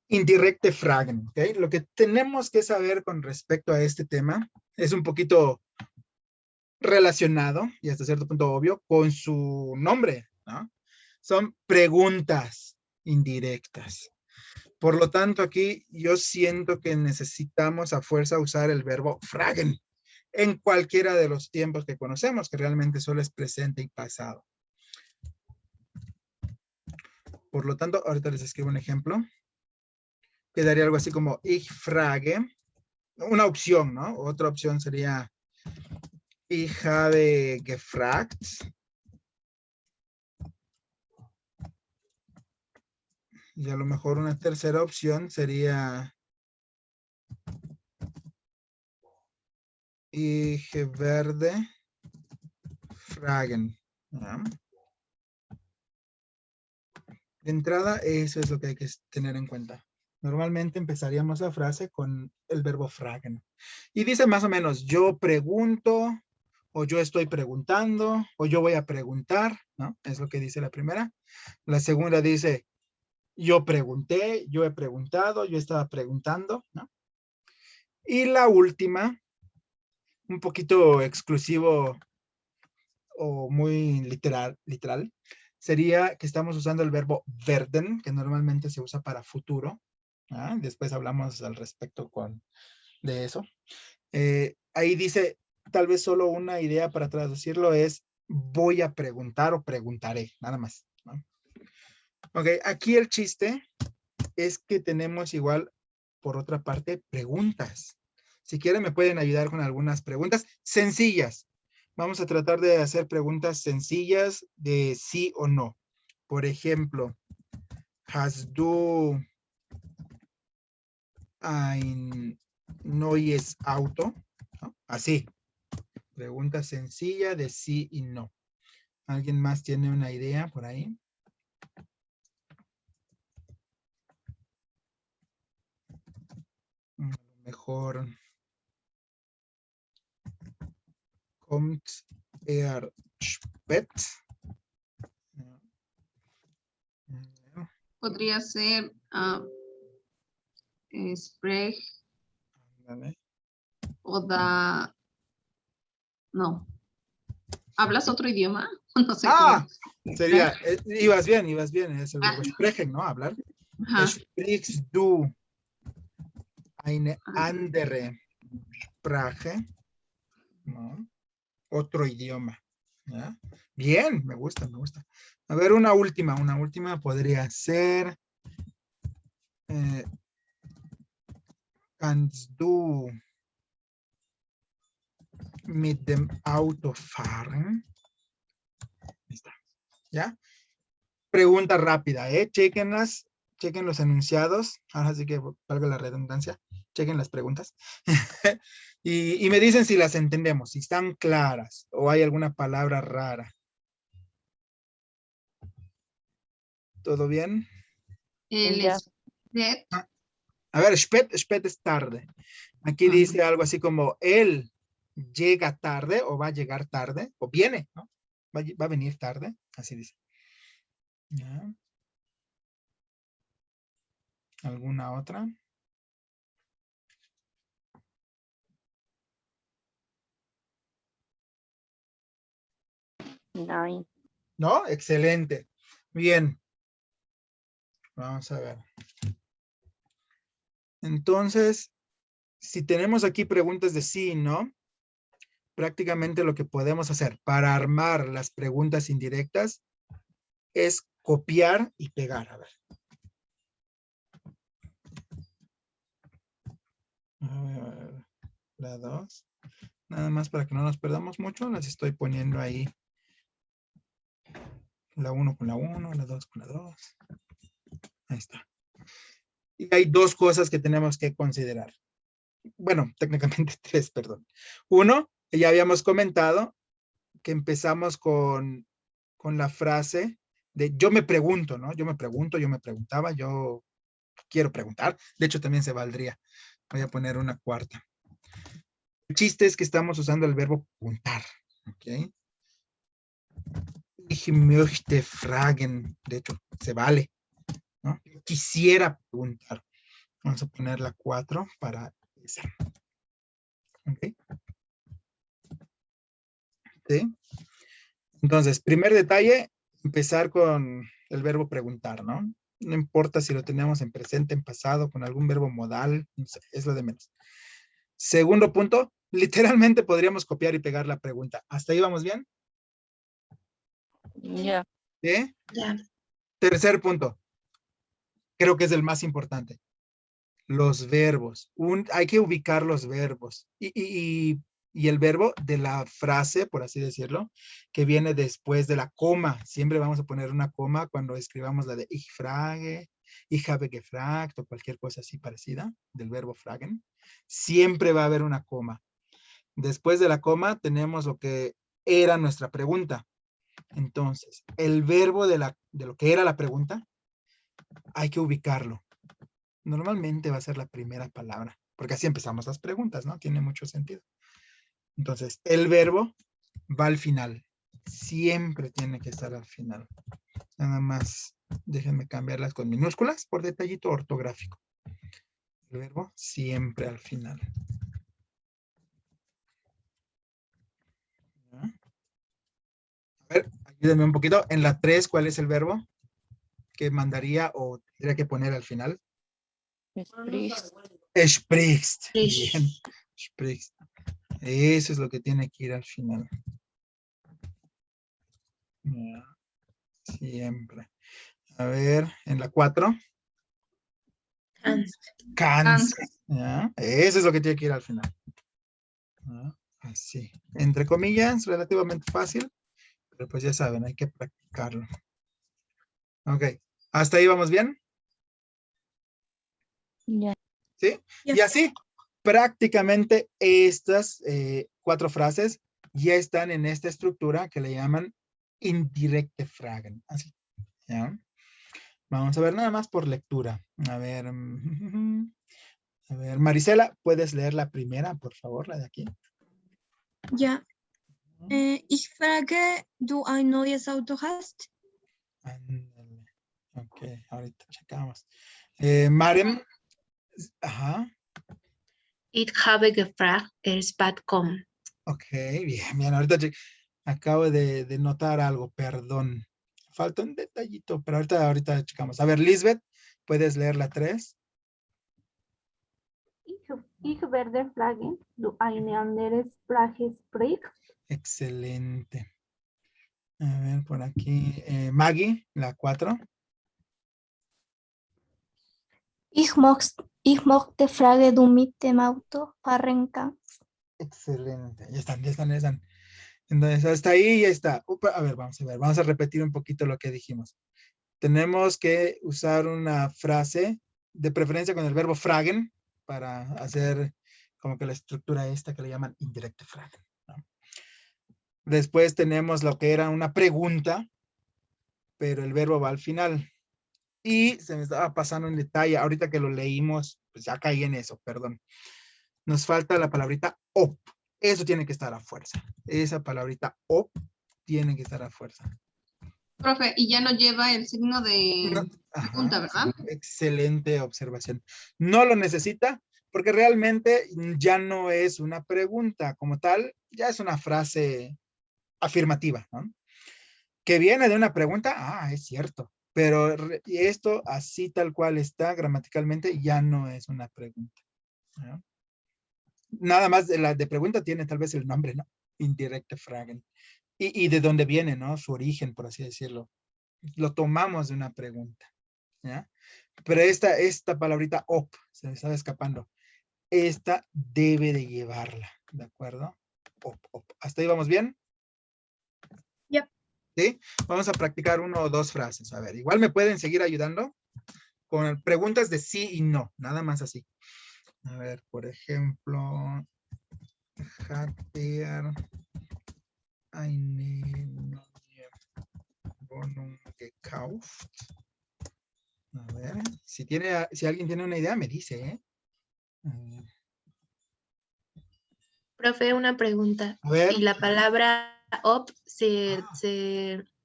Indirecte Fragen, ¿ok? Lo que tenemos que saber con respecto a este tema es un poquito relacionado, y hasta cierto punto obvio, con su nombre, ¿no? Son preguntas indirectas. Por lo tanto, aquí yo siento que necesitamos a fuerza usar el verbo fragen en cualquiera de los tiempos que conocemos, que realmente solo es presente y pasado. Por lo tanto, ahorita les escribo un ejemplo. Quedaría algo así como ich frage. Una opción, ¿no? Otra opción sería ich habe gefragt. Y a lo mejor una tercera opción sería ich werde fragen. ¿Ya? De entrada, eso es lo que hay que tener en cuenta. Normalmente empezaríamos la frase con el verbo fragen. Y dice más o menos, yo pregunto, o yo estoy preguntando, o yo voy a preguntar, ¿no? Es lo que dice la primera. La segunda dice, yo pregunté, yo he preguntado, yo estaba preguntando, ¿no? Y la última, un poquito exclusivo o muy literal, sería que estamos usando el verbo werden, que normalmente se usa para futuro. ¿Ah? Después hablamos al respecto de eso. Ahí dice, tal vez solo una idea para traducirlo es voy a preguntar o preguntaré, nada más, ¿no? Ok, aquí el chiste es que tenemos igual, por otra parte, preguntas. Si quieren me pueden ayudar con algunas preguntas sencillas. Vamos a tratar de hacer preguntas sencillas de sí o no. Por ejemplo, ¿hast du ein neues Auto? ¿No? Así. Pregunta sencilla de sí y no. ¿Alguien más tiene una idea por ahí? A lo mejor kommt spät. Podría ser sprech Vale. o da... No. ¿Hablas otro idioma? No sé cómo. Sería, ibas bien, es el verbo sprechen, ¿no? Hablar. Ajá. Sprichst du eine andere Sprache? ¿No? Otro idioma. ¿Ya? Bien, me gusta, me gusta. A ver, una última podría ser kannst du mit dem Auto fahren? Ahí está. ¿Ya? Pregunta rápida, Chequenlas, chequen los enunciados. Ahora sí que valga la redundancia. Chequen las preguntas. y me dicen si las entendemos, si están claras o hay alguna palabra rara. ¿Todo bien? El Ya. spät. A ver, spät es tarde. Aquí dice algo así como, él llega tarde o va a llegar tarde, o viene, ¿no? Va a venir tarde, así dice. ¿Ya? ¿Alguna otra? Nein. ¿No? Excelente. Bien. Vamos a ver. Entonces, si tenemos aquí preguntas de sí y no, prácticamente lo que podemos hacer para armar las preguntas indirectas es copiar y pegar. A ver. A ver, la 2. Nada más para que no nos perdamos mucho, las estoy poniendo ahí. La 1 con la 1, la 2 con la 2. Ahí está. Y hay dos cosas que tenemos que considerar. Bueno, técnicamente tres, perdón. Uno, ya habíamos comentado que empezamos con la frase de yo me pregunto, ¿no? Yo me pregunto, yo me preguntaba, yo quiero preguntar. De hecho, también se valdría. Voy a poner una cuarta. El chiste es que estamos usando el verbo preguntar, ¿ok? Ich möchte fragen. De hecho, se vale, ¿no? Quisiera preguntar. Vamos a poner la 4 para esa. ¿Ok? ¿Sí? Entonces, primer detalle, empezar con el verbo preguntar, ¿no? No importa si lo tenemos en presente, en pasado, con algún verbo modal, no sé, es lo de menos. Segundo punto, literalmente podríamos copiar y pegar la pregunta. ¿Hasta ahí vamos bien? Ya. ¿Sí? Ya. Tercer punto, creo que es el más importante. Los verbos. Hay que ubicar los verbos. Y el verbo de la frase, por así decirlo, que viene después de la coma. Siempre vamos a poner una coma cuando escribamos la de ich frage, ich habe gefragt o cualquier cosa así parecida del verbo fragen. Siempre va a haber una coma. Después de la coma tenemos lo que era nuestra pregunta. Entonces, el verbo de lo que era la pregunta, hay que ubicarlo. Normalmente va a ser la primera palabra, porque así empezamos las preguntas, ¿no? Tiene mucho sentido. Entonces, el verbo va al final. Siempre tiene que estar al final. Nada más, déjenme cambiarlas con minúsculas por detallito ortográfico. El verbo siempre al final. ¿Ya? A ver, ayúdenme un poquito. En la 3, ¿cuál es el verbo que mandaría o tendría que poner al final? Sprichst. Sprichst. Bien. Sprichst. Eso es lo que tiene que ir al final. Ya. Siempre. A ver, en la 4. Kannst. ¿Ya? Eso es lo que tiene que ir al final. ¿Ya? Así. Entre comillas, relativamente fácil, pero pues ya saben, hay que practicarlo. Ok. ¿Hasta ahí vamos bien? Ya. ¿Sí? Y así, prácticamente estas 4 frases ya están en esta estructura que le llaman indirecte Fragen. Así. ¿Ya? Vamos a ver nada más por lectura. A ver. A ver, Marisela, ¿puedes leer la primera, por favor, la de aquí? Ja. Ich frage, du ein neues Auto hast? Ándale. Ok, ahorita checamos. Marem. Ajá. Ich habe gefragt, bad kommen. Ok, bien, bien. Ahorita acabo de notar algo, perdón. Falta un detallito, pero ahorita checamos. A ver, Lisbeth, ¿puedes leer la 3? Ich werde fragen, du eine andere Sprache sprichst? Excelente. A ver, por aquí. Maggie, la 4. Ich möchte fragen, du mit dem Auto fahren kannst. Excelente. Ya están. Entonces, hasta ahí ya está. A ver, vamos a repetir un poquito lo que dijimos. Tenemos que usar una frase, de preferencia con el verbo fragen, para hacer como que la estructura esta que le llaman indirecte fragen, ¿no? Después tenemos lo que era una pregunta, pero el verbo va al final. Y se me estaba pasando un detalle, ahorita que lo leímos, pues ya caí en eso, perdón. Nos falta la palabrita op. Eso tiene que estar a fuerza. Esa palabrita op tiene que estar a fuerza. Profe, y ya no lleva el signo de pregunta, ¿verdad? Excelente observación. No lo necesita porque realmente ya no es una pregunta como tal, ya es una frase afirmativa, ¿no? Que viene de una pregunta, es cierto, pero esto así tal cual está gramaticalmente ya no es una pregunta, ¿no? Nada más de la de pregunta tiene tal vez el nombre, ¿no? Indirecte Fragen. Y de dónde viene, ¿no? Su origen, por así decirlo. Lo tomamos de una pregunta, ¿ya? Pero esta palabrita op, se me estaba escapando. Esta debe de llevarla, ¿de acuerdo? Op. ¿Hasta ahí vamos bien? Yep. ¿Sí? Vamos a practicar 1 o 2 frases. A ver, igual me pueden seguir ayudando con preguntas de sí y no, nada más así. A ver, por ejemplo, hat er eine neue Wohnung gekauft? A ver, si alguien tiene una idea, me dice, ¿eh? Profe, una pregunta. A ver. ¿Y la palabra op se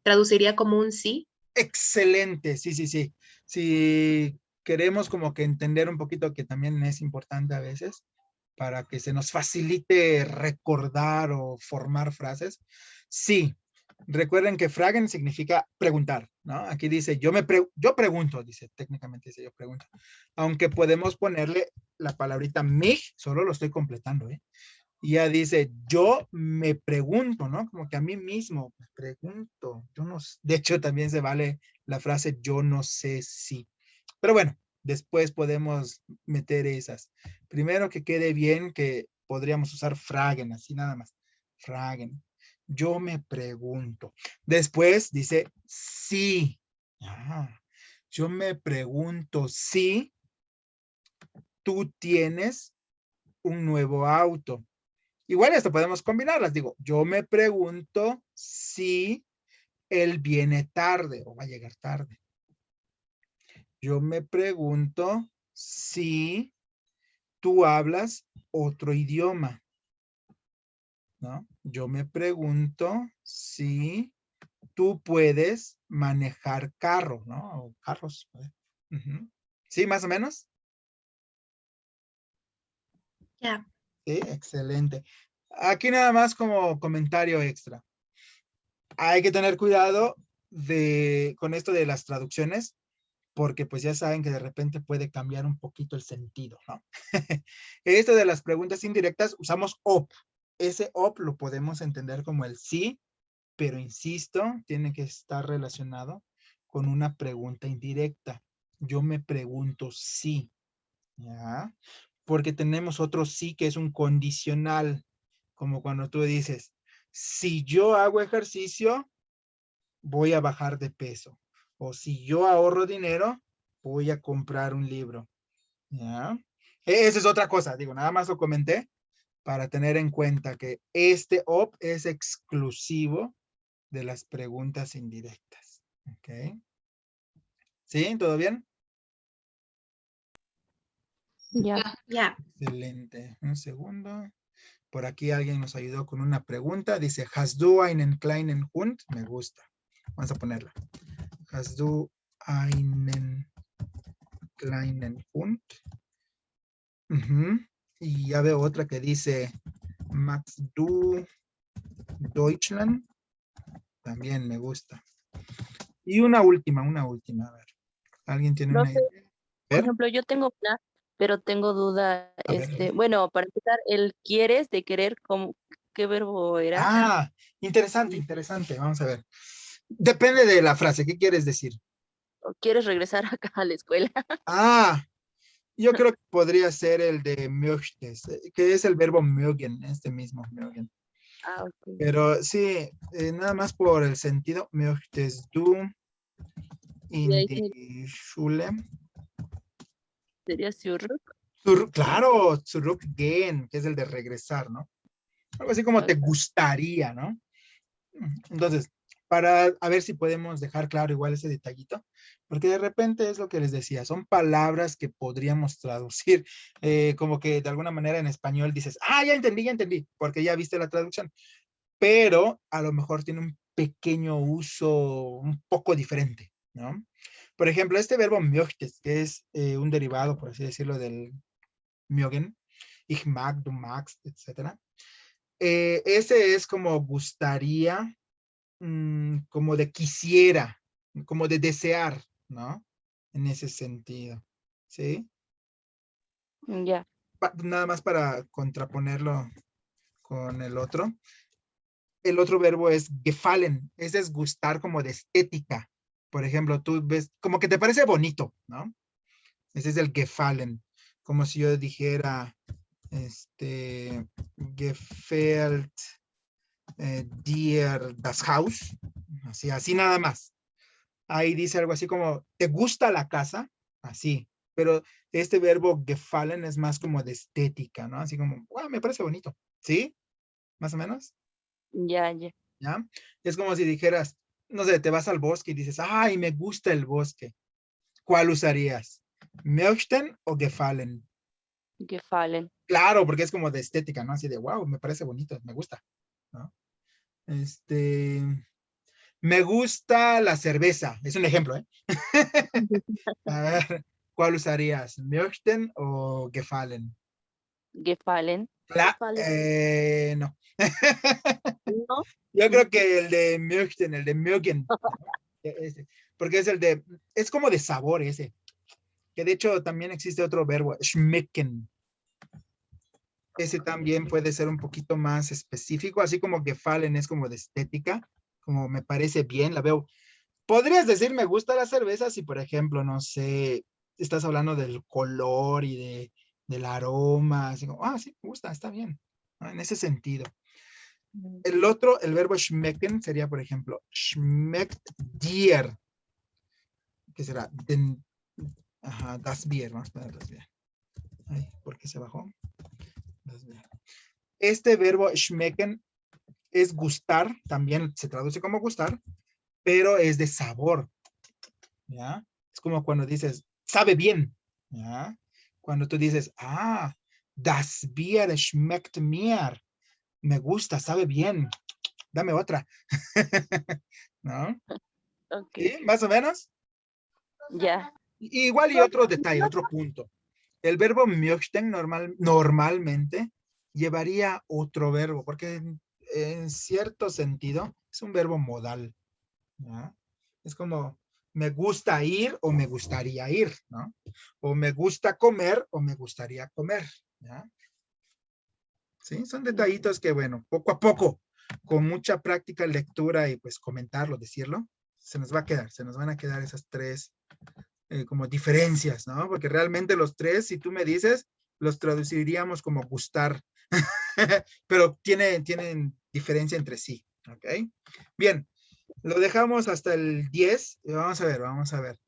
traduciría como un sí. Excelente, sí, sí, sí. Si queremos como que entender un poquito, que también es importante a veces, para que se nos facilite recordar o formar frases. Sí, recuerden que fragen significa preguntar, ¿no? Aquí dice, yo pregunto, dice, técnicamente dice yo pregunto. Aunque podemos ponerle la palabrita mich, solo lo estoy completando, ¿eh? Y ya dice, yo me pregunto, ¿no? Como que a mí mismo me pregunto. Yo no, de hecho, también se vale la frase yo no sé si. Pero bueno, después podemos meter esas. Primero que quede bien que podríamos usar fragen, así nada más. Fragen. Yo me pregunto. Después dice sí. Yo me pregunto si tú tienes un nuevo auto. Igual esto podemos combinarlas. Digo, yo me pregunto si él viene tarde o va a llegar tarde. Yo me pregunto si tú hablas otro idioma, ¿no? Yo me pregunto si tú puedes manejar carro, ¿no? O carros. ¿Sí, más o menos? Ya. Sí, excelente. Aquí nada más como comentario extra. Hay que tener cuidado con esto de las traducciones, porque pues ya saben que de repente puede cambiar un poquito el sentido, ¿no? Esto de las preguntas indirectas, usamos op. Ese op lo podemos entender como el sí, pero insisto, tiene que estar relacionado con una pregunta indirecta. Yo me pregunto si, ¿ya? Porque tenemos otro sí que es un condicional, como cuando tú dices, si yo hago ejercicio, voy a bajar de peso. O si yo ahorro dinero, voy a comprar un libro. ¿Ya? Esa es otra cosa, digo, nada más lo comenté para tener en cuenta que este op es exclusivo de las preguntas indirectas. ¿Ok? ¿Sí? ¿Todo bien? Ya. Ya. Excelente. Un segundo. Por aquí alguien nos ayudó con una pregunta. Dice, ¿Hast du einen kleinen Hund? Me gusta. Vamos a ponerla. ¿Hast du einen kleinen Hund? Y ya veo otra que dice, Max du Deutschland? También me gusta. Y una última, a ver. ¿Alguien tiene una Profe, idea? A por ver, ejemplo, yo tengo una, pero tengo duda, a ver. bueno, para empezar, el quieres de querer, ¿qué verbo era? Ah, interesante, interesante. Vamos a ver. Depende de la frase. ¿Qué quieres decir? ¿O quieres regresar acá a la escuela? Ah, yo creo que podría ser el de möchtes, que es el verbo mögen, este mismo, mögen. Ah, ok. Pero sí, nada más por el sentido, möchtest du Y in ahí die Schule? sería zurück. Claro, zurückgehen, que es el de regresar, ¿no? Algo así como te Ok. gustaría, ¿no? Entonces, para a ver si podemos dejar claro igual ese detallito, porque de repente es lo que les decía, son palabras que podríamos traducir, como que de alguna manera en español dices, ah, ya entendí, porque ya viste la traducción, pero a lo mejor tiene un pequeño uso un poco diferente, ¿no? Por ejemplo, este verbo möchtest, que es un derivado, por así decirlo, del mögen, ich mag, du magst, etc. Ese es como gustaría, como de quisiera, como de desear, ¿no? En ese sentido, ¿sí? Ya. Nada más para contraponerlo con el otro. El otro verbo es gefallen, ese es gustar como de estética. Por ejemplo, tú ves, como que te parece bonito, ¿no? Ese es el gefallen, como si yo dijera, gefällt dir das Haus, así nada más. Ahí dice algo así como, ¿te gusta la casa? Así, pero este verbo gefallen es más como de estética, ¿no? Así como, wow, me parece bonito, ¿sí? Más o menos, Ya, ya. ¿ya? Es como si dijeras, no sé, te vas al bosque y dices, ay, me gusta el bosque. ¿Cuál usarías? ¿Möchten o gefallen? Gefallen. Claro, porque es como de estética, ¿no? Así de, wow, me parece bonito, me gusta, ¿no? Me gusta la cerveza. Es un ejemplo, ¿eh? A ver, ¿cuál usarías? ¿Möchten o gefallen? Gefallen. No. No. Yo creo que el de möchten, el de mögen. Ese, porque es el de, es como de sabor ese. Que de hecho también existe otro verbo, schmecken. Ese también puede ser un poquito más específico, así como gefallen es como de estética, como me parece bien, la veo. Podrías decir me gusta la cerveza si, por ejemplo, no sé, estás hablando del color y del aroma, así como, sí, me gusta, está bien, ¿no? En ese sentido. El otro, el verbo schmecken sería, por ejemplo, schmeckt dir. ¿Qué será? Das Bier, vamos a poner das Bier. Ay, ¿por qué se bajó? Das Bier. Este verbo schmecken es gustar, también se traduce como gustar, pero es de sabor, ¿ya? Es como cuando dices, sabe bien, ¿ya? Cuando tú dices, das Bier schmeckt mir, me gusta, sabe bien, dame otra, ¿no? Ok. ¿Sí? ¿Más o menos? Ya. Igual y otro detalle, otro punto. El verbo möchten normalmente llevaría otro verbo, porque en cierto sentido es un verbo modal, ¿ya? Es como, me gusta ir o me gustaría ir, ¿no? O me gusta comer o me gustaría comer, ¿ya? Sí, son detallitos que, bueno, poco a poco, con mucha práctica, lectura y pues comentarlo, decirlo, se nos va a quedar, se nos van a quedar esas tres como diferencias, ¿no? Porque realmente los tres, si tú me dices, los traduciríamos como gustar, pero tienen diferencia entre sí, ¿ok? Bien, lo dejamos hasta el 10 y vamos a ver.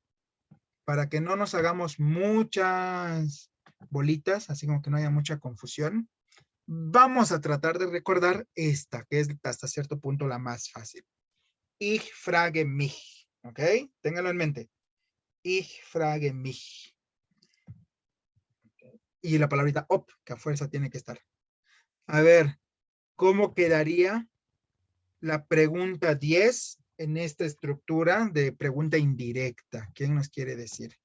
Para que no nos hagamos muchas bolitas, así como que no haya mucha confusión, vamos a tratar de recordar esta, que es hasta cierto punto la más fácil. Ich frage mich, ¿ok? Ténganlo en mente. Ich frage mich. Y la palabrita op, que a fuerza tiene que estar. A ver, ¿cómo quedaría la pregunta 10 en esta estructura de pregunta indirecta? ¿Quién nos quiere decir?